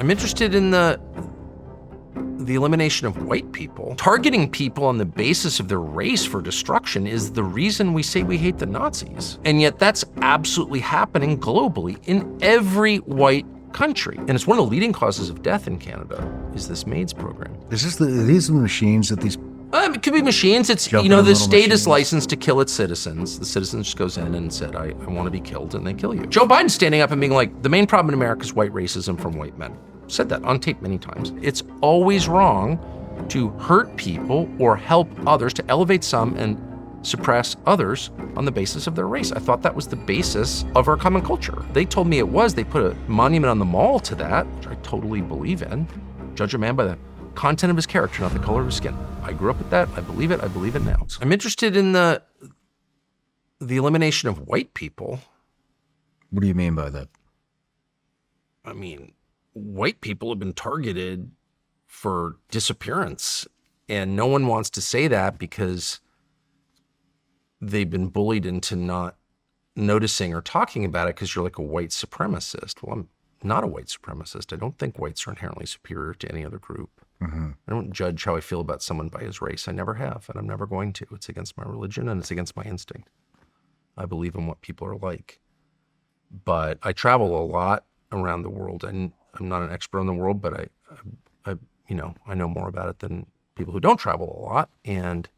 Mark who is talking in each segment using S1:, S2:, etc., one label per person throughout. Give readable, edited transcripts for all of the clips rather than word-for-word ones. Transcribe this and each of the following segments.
S1: I'm interested in the elimination of white people. Targeting people on the basis of their race for destruction is the reason we say we hate the Nazis. And yet that's absolutely happening globally in every white country. And it's one of the leading causes of death in Canada is this MAIDs program.
S2: Is this these machines that these...
S1: It could be machines. It's, the state is licensed to kill its citizens. The citizen just goes in and said, I want to be killed, and they kill you. Joe Biden's standing up and being like, the main problem in America is white racism from white men. Said that on tape many times. It's always wrong to hurt people or help others, to elevate some and suppress others on the basis of their race. I thought that was the basis of our common culture. They told me it was. They put a monument on the mall to that, which I totally believe in. Judge a man by the content of his character, not the color of his skin. I grew up with that. I believe it. I believe it now. I'm interested in the elimination of white people.
S2: What do you mean by that?
S1: I mean, white people have been targeted for disappearance, and no one wants to say that because they've been bullied into not noticing or talking about it because you're like a white supremacist. Well, I'm not a white supremacist. I don't think whites are inherently superior to any other group. I don't judge how I feel about someone by his race. I never have, and I'm never going to. It's against my religion, and it's against my instinct. I believe in what people are like. But I travel a lot around the world, and I'm not an expert on the world, but I know more about it than people who don't travel a lot, and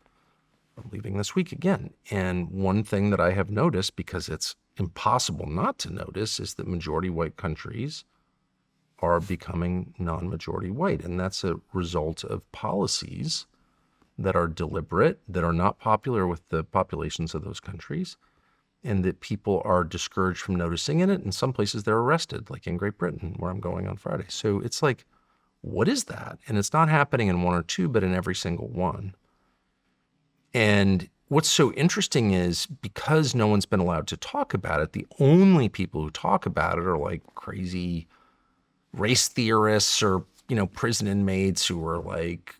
S1: I'm leaving this week again. And one thing that I have noticed, because it's impossible not to notice, is that majority white countries are becoming non-majority white. And that's a result of policies that are deliberate, that are not popular with the populations of those countries, and that people are discouraged from noticing in it. In some places they're arrested, like in Great Britain, where I'm going on Friday. So it's like, what is that? And it's not happening in one or two, but in every single one. And what's so interesting is because no one's been allowed to talk about it, the only people who talk about it are like crazy race theorists or, prison inmates who are like,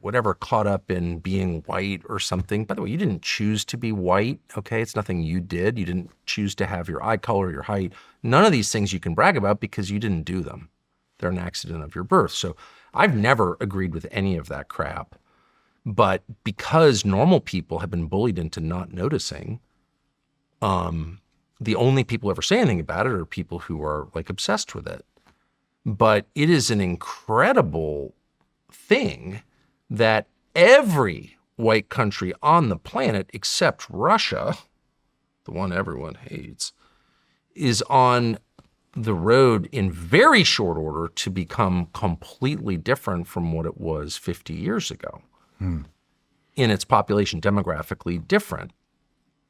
S1: whatever, caught up in being white or something. By the way, you didn't choose to be white, okay? It's nothing you did. You didn't choose to have your eye color, your height. None of these things you can brag about because you didn't do them. They're an accident of your birth. So I've never agreed with any of that crap. But because normal people have been bullied into not noticing, the only people who ever say anything about it are people who are like obsessed with it. But it is an incredible thing that every white country on the planet, except Russia, the one everyone hates, is on the road in very short order to become completely different from what it was 50 years ago. In its population, demographically different.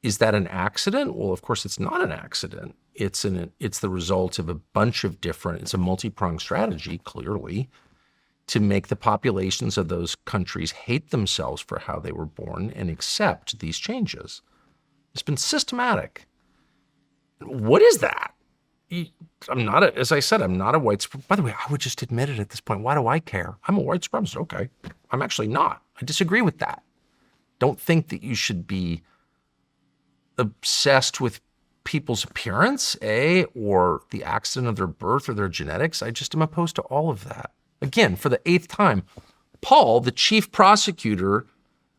S1: Is that an accident? Well, of course, it's not an accident. It's the result of a bunch of different, it's a multi-pronged strategy, clearly, to make the populations of those countries hate themselves for how they were born and accept these changes. It's been systematic. What is that? As I said, I'm not a white supremacist. By the way, I would just admit it at this point. Why do I care? I'm a white supremacist. Okay. I'm actually not. I disagree with that. Don't think that you should be obsessed with people's appearance, or the accident of their birth or their genetics. I just am opposed to all of that. Again, for the 8th time, Paul, the chief prosecutor,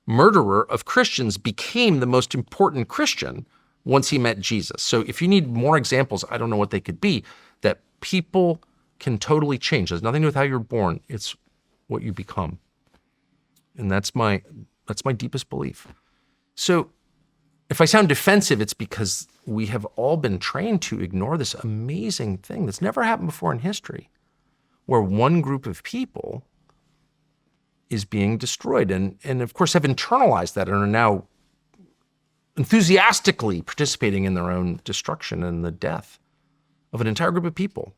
S1: murderer of Christians, became the most important Christian once he met Jesus. So if you need more examples, I don't know what they could be, that people can totally change. It has nothing to do with how you're born. It's what you become. And that's my deepest belief. So if I sound defensive, it's because we have all been trained to ignore this amazing thing that's never happened before in history, where one group of people is being destroyed and of course have internalized that and are now enthusiastically participating in their own destruction and the death of an entire group of people.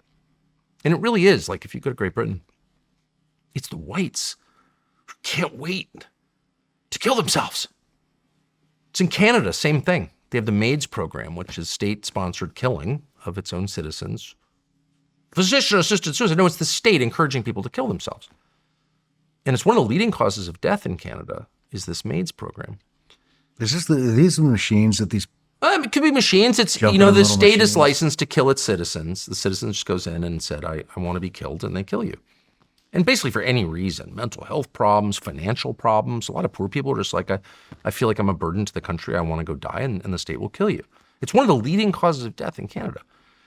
S1: And it really is, like if you go to Great Britain, it's the whites who can't wait to kill themselves. It's in Canada, same thing. They have the MAIDs program, which is state-sponsored killing of its own citizens. Physician-assisted suicide. No, it's the state encouraging people to kill themselves. And it's one of the leading causes of death in Canada is this MAIDs program.
S2: Is this these machines that these
S1: It could be machines. It's,
S2: Jumping
S1: the
S2: in little
S1: state is
S2: machines.
S1: licensed to kill its citizens. The citizen just goes in and said, I want to be killed, and they kill you. And basically for any reason, mental health problems, financial problems. A lot of poor people are just like, I feel like I'm a burden to the country. I want to go die, and the state will kill you. It's one of the leading causes of death in Canada.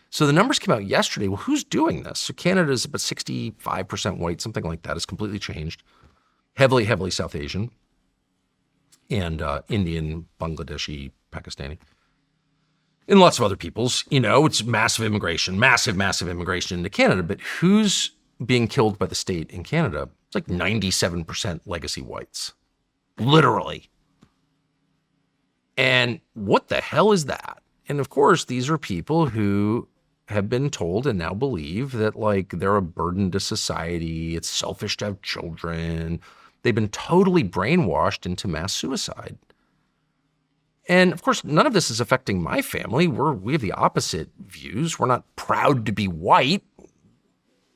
S1: So the numbers came out yesterday. Well, who's doing this? So Canada is about 65% white, something like that. It's completely changed. Heavily, heavily South Asian and Indian, Bangladeshi, Pakistani. And lots of other peoples. It's massive immigration into Canada. But who's being killed by the state in Canada? It's like 97% legacy whites. Literally. And what the hell is that? And of course, these are people who have been told and now believe that they're a burden to society. It's selfish to have children. They've been totally brainwashed into mass suicide. And of course, none of this is affecting my family. We have the opposite views. We're not proud to be white.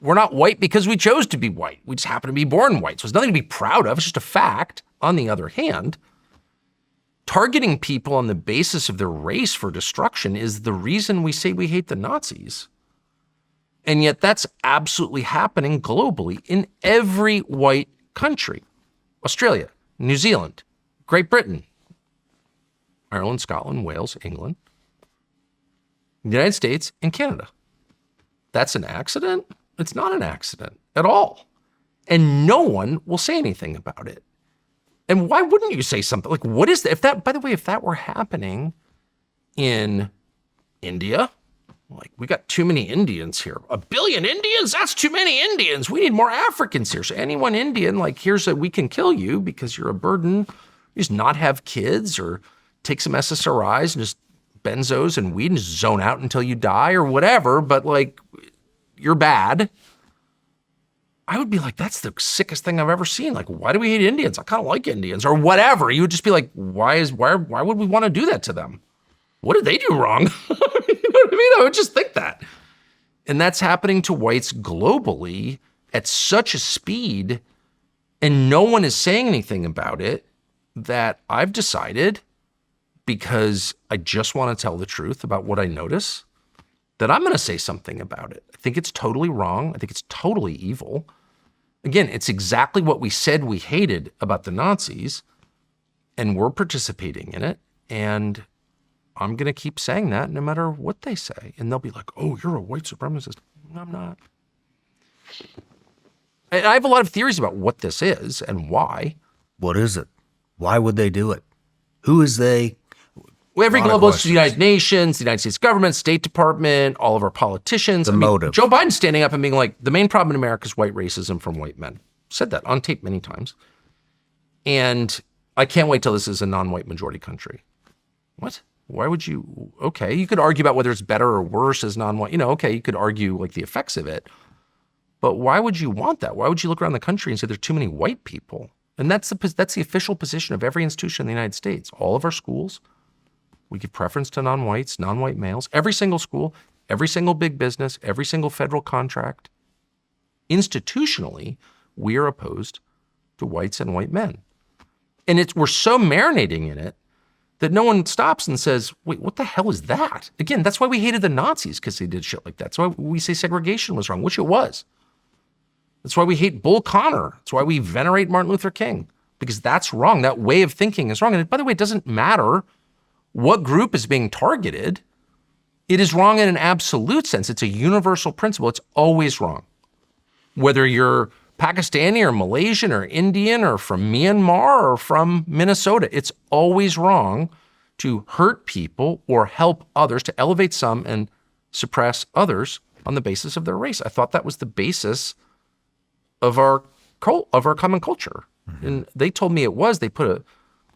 S1: We're not white because we chose to be white. We just happen to be born white. So it's nothing to be proud of. It's just a fact. On the other hand, targeting people on the basis of their race for destruction is the reason we say we hate the Nazis. And yet that's absolutely happening globally in every white country. Australia, New Zealand, Great Britain, Ireland, Scotland, Wales, England, the United States, and Canada. That's an accident? It's not an accident at all. And no one will say anything about it. And why wouldn't you say something? What is that? If that were happening in India, we got too many Indians here. 1 billion Indians? That's too many Indians. We need more Africans here. So anyone Indian, here's that we can kill you because you're a burden. You just not have kids or take some SSRIs and just benzos and weed and just zone out until you die or whatever. But you're bad. I would be like, that's the sickest thing I've ever seen. Why do we hate Indians? I kind of like Indians or whatever. You would just be like, why would we want to do that to them? What did they do wrong? You know what I mean? I would just think that. And that's happening to whites globally at such a speed, and no one is saying anything about it, that I've decided, because I just want to tell the truth about what I notice, that I'm going to say something about it. I think it's totally wrong. I think it's totally evil. Again, it's exactly what we said we hated about the Nazis, and we're participating in it. And I'm going to keep saying that no matter what they say. And they'll be like, oh, you're a white supremacist. No, I'm not. And I have a lot of theories about what this is and why.
S2: What is it? Why would they do it? Who is they?
S1: Every globalist, the United Nations, the United States government, State Department, all of our politicians.
S2: The motive.
S1: Joe Biden's standing up and being like, the main problem in America is white racism from white men. Said that on tape many times. And I can't wait till this is a non-white majority country. What? Why would you? Okay, you could argue about whether it's better or worse as non-white. Okay, you could argue the effects of it. But why would you want that? Why would you look around the country and say there's too many white people? And that's the official position of every institution in the United States. All of our schools, we give preference to non-whites, non-white males. Every single school, every single big business, every single federal contract. Institutionally, we are opposed to whites and white men. And we're so marinating in it that no one stops and says, wait, what the hell is that? Again, that's why we hated the Nazis, because they did shit like that. That's why we say segregation was wrong, which it was. That's why we hate Bull Connor. That's why we venerate Martin Luther King, because that's wrong. That way of thinking is wrong. And by the way, it doesn't matter what group is being targeted. It is wrong in an absolute sense. It's a universal principle. It's always wrong. Whether you're Pakistani or Malaysian or Indian or from Myanmar or from Minnesota, it's always wrong to hurt people or help others, to elevate some and suppress others on the basis of their race. I thought that was the basis of our common culture. Mm-hmm. And they told me it was. They put a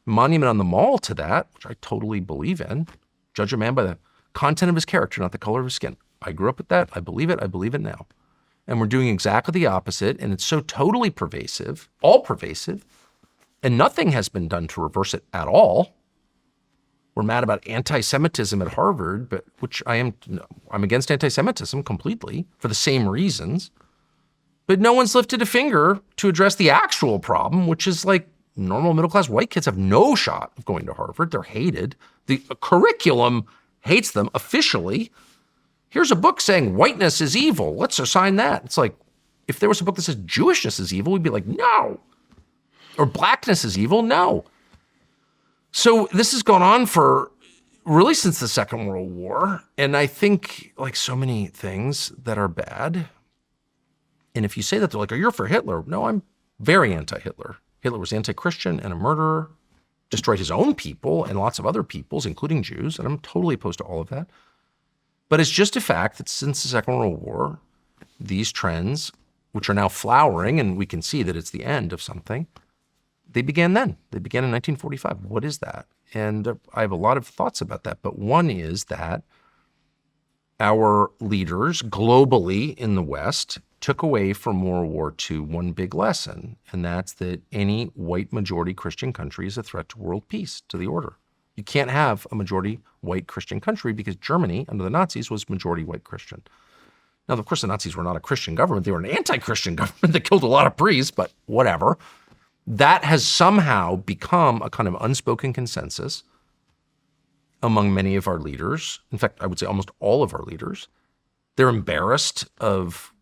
S1: monument on the mall to that, which I totally believe in. Judge a man by the content of his character, not the color of his skin. I grew up with that. I believe it. I believe it now. And we're doing exactly the opposite. And it's so totally pervasive, all pervasive, and nothing has been done to reverse it at all. We're mad about anti-Semitism at Harvard, but I'm against anti-Semitism completely for the same reasons. But no one's lifted a finger to address the actual problem, which is normal middle-class white kids have no shot of going to Harvard. They're hated. The curriculum hates them officially. Here's a book saying whiteness is evil. Let's assign that. It's like, if there was a book that says Jewishness is evil, we'd be like, no. Or blackness is evil, no. So this has gone on for really since the Second World War. And I think, like so many things that are bad, and if you say that, they're like, oh, you're for Hitler. No, I'm very anti-Hitler. Hitler was anti-Christian and a murderer, destroyed his own people and lots of other peoples, including Jews, and I'm totally opposed to all of that. But it's just a fact that since the Second World War, these trends, which are now flowering, and we can see that it's the end of something, they began then. They began in 1945. What is that? And I have a lot of thoughts about that. But one is that our leaders globally in the West took away from World War II one big lesson, and that's that any white majority Christian country is a threat to world peace, to the order. You can't have a majority white Christian country because Germany, under the Nazis, was majority white Christian. Now, of course, the Nazis were not a Christian government. They were an anti-Christian government that killed a lot of priests, but whatever. That has somehow become a kind of unspoken consensus among many of our leaders. In fact, I would say almost all of our leaders. They're embarrassed of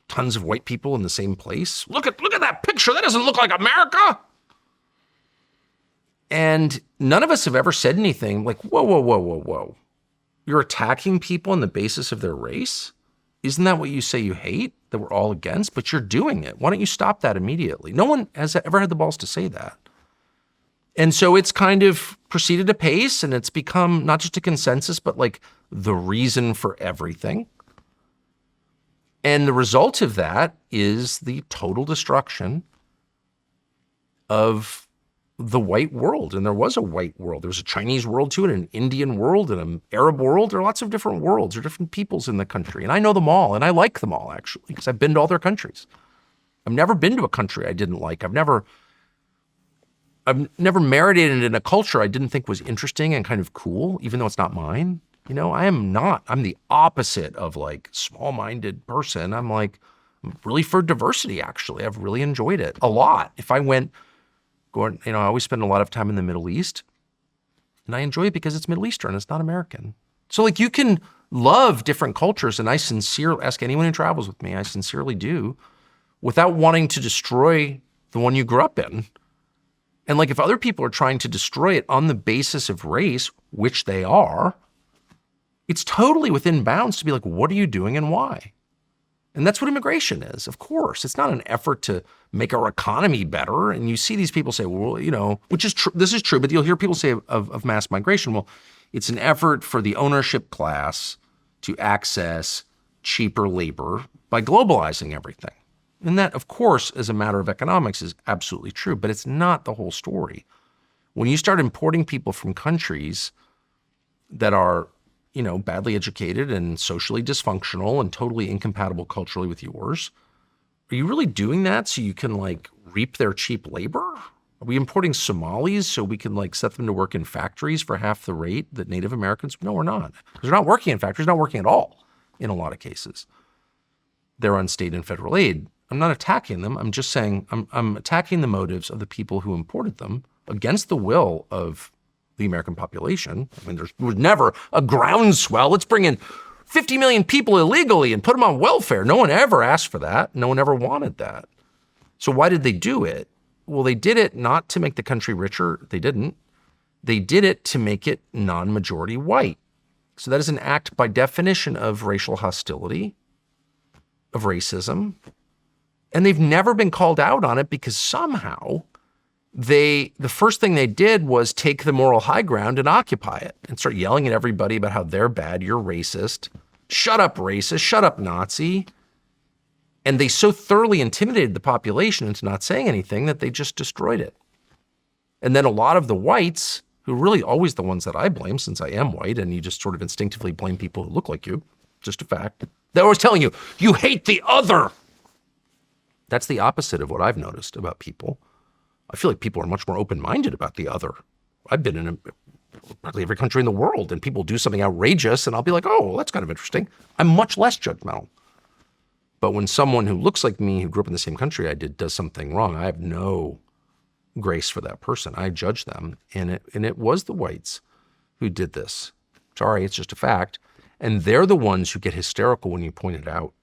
S1: tons of white people in the same place. Look at that picture. That doesn't look like America. And none of us have ever said anything like, whoa, whoa, whoa, whoa, whoa. You're attacking people on the basis of their race? Isn't that what you say you hate, that we're all against? But you're doing it. Why don't you stop that immediately? No one has ever had the balls to say that. And so it's kind of proceeded apace, and it's become not just a consensus, but like the reason for everything. And the result of that is the total destruction of the white world. And there was a white world. There was a Chinese world too, and an Indian world, and an Arab world. There are lots of different worlds. There are different peoples in the country. And I know them all, and I like them all, actually, because I've been to all their countries. I've never been to a country I didn't like. I've never marinated in a culture I didn't think was interesting and kind of cool, even though it's not mine. You know, I'm the opposite of like small-minded person. I'm really for diversity, actually. I've really enjoyed it a lot. If I went, I always spend a lot of time in the Middle East, and I enjoy it because it's Middle Eastern. It's not American. So like you can love different cultures, and I sincerely ask anyone who travels with me, I sincerely do, without wanting to destroy the one you grew up in. And like if other people are trying to destroy it on the basis of race, which they are, it's totally within bounds to be like, what are you doing and why? And that's what immigration is, of course. It's not an effort to make our economy better. And you see these people say, well, which is true. This is true, but you'll hear people say of mass migration, well, it's an effort for the ownership class to access cheaper labor by globalizing everything. And that, of course, as a matter of economics is absolutely true, but it's not the whole story. When you start importing people from countries that are badly educated and socially dysfunctional and totally incompatible culturally with yours, are you really doing that so you can like reap their cheap labor? Are we importing Somalis so we can like set them to work in factories for half the rate that Native Americans? No, we're not. Because they're not working in factories, not working at all in a lot of cases. They're on state and federal aid. I'm not attacking them. I'm just saying I'm attacking the motives of the people who imported them against the will of the American population. I mean, there was never a groundswell. Let's bring in 50 million people illegally and put them on welfare. No one ever asked for that. No one ever wanted that. So why did they do it? Well, they did it not to make the country richer. They didn't. They did it to make it non-majority white. So that is an act by definition of racial hostility, of racism. And they've never been called out on it because somehow the first thing they did was take the moral high ground and occupy it and start yelling at everybody about how they're bad, you're racist, shut up racist, shut up Nazi. And they so thoroughly intimidated the population into not saying anything that they just destroyed it. And then a lot of the whites, who are really always the ones that I blame since I am white, and you just sort of instinctively blame people who look like you, just a fact. They're always telling you, you hate the other. That's the opposite of what I've noticed about people. I feel like people are much more open-minded about the other. I've been in practically every country in the world, and people do something outrageous, and I'll be like, oh, well, that's kind of interesting. I'm much less judgmental. But when someone who looks like me, who grew up in the same country I did, does something wrong, I have no grace for that person. I judge them, and it was the whites who did this. Sorry, it's just a fact. And they're the ones who get hysterical when you point it out.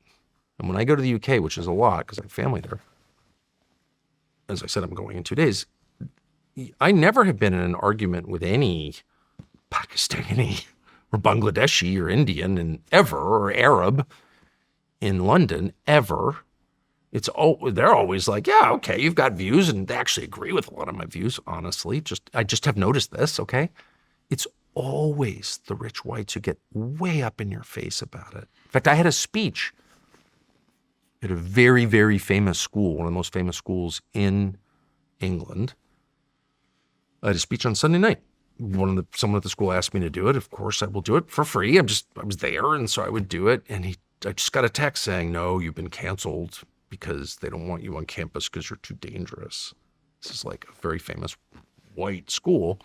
S1: And when I go to the UK, which is a lot because I have family there, as I said, I'm going in 2 days. I never have been in an argument with any Pakistani or Bangladeshi or Indian and ever, or Arab in London, ever. They're always like, yeah, okay, you've got views, and they actually agree with a lot of my views, honestly. I just have noticed this, okay? It's always the rich whites who get way up in your face about it. In fact, I had a speech at a very, very famous school, one of the most famous schools in England. I had a speech on Sunday night. Someone at the school asked me to do it. Of course, I will do it for free. I was there, and so I would do it. And I just got a text saying, no, you've been canceled because they don't want you on campus because you're too dangerous. This is like a very famous white school.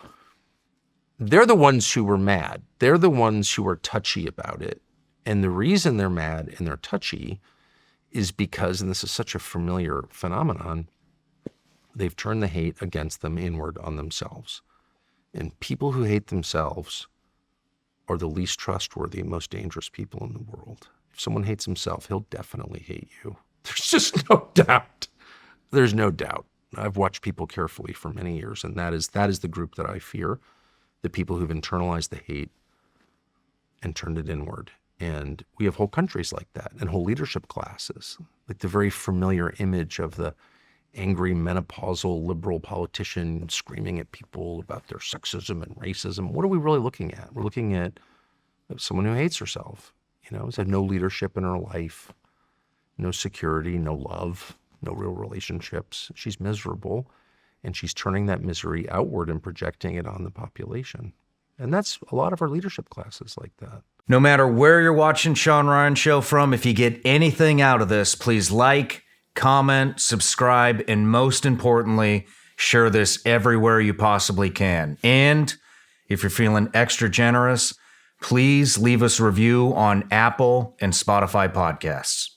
S1: They're the ones who were mad. They're the ones who are touchy about it. And the reason they're mad and they're touchy is because, and this is such a familiar phenomenon, they've turned the hate against them inward on themselves. And people who hate themselves are the least trustworthy and most dangerous people in the world. If someone hates himself, he'll definitely hate you. There's just no doubt. There's no doubt. I've watched people carefully for many years, and that is the group that I fear, the people who've internalized the hate and turned it inward. And we have whole countries like that and whole leadership classes, like the very familiar image of the angry menopausal liberal politician screaming at people about their sexism and racism. What are we really looking at? We're looking at someone who hates herself, has had no leadership in her life, no security, no love, no real relationships. She's miserable, and she's turning that misery outward and projecting it on the population. And that's a lot of our leadership classes like that.
S2: No matter where you're watching Shawn Ryan Show from, if you get anything out of this, please like, comment, subscribe, and most importantly, share this everywhere you possibly can. And if you're feeling extra generous, please leave us a review on Apple and Spotify podcasts.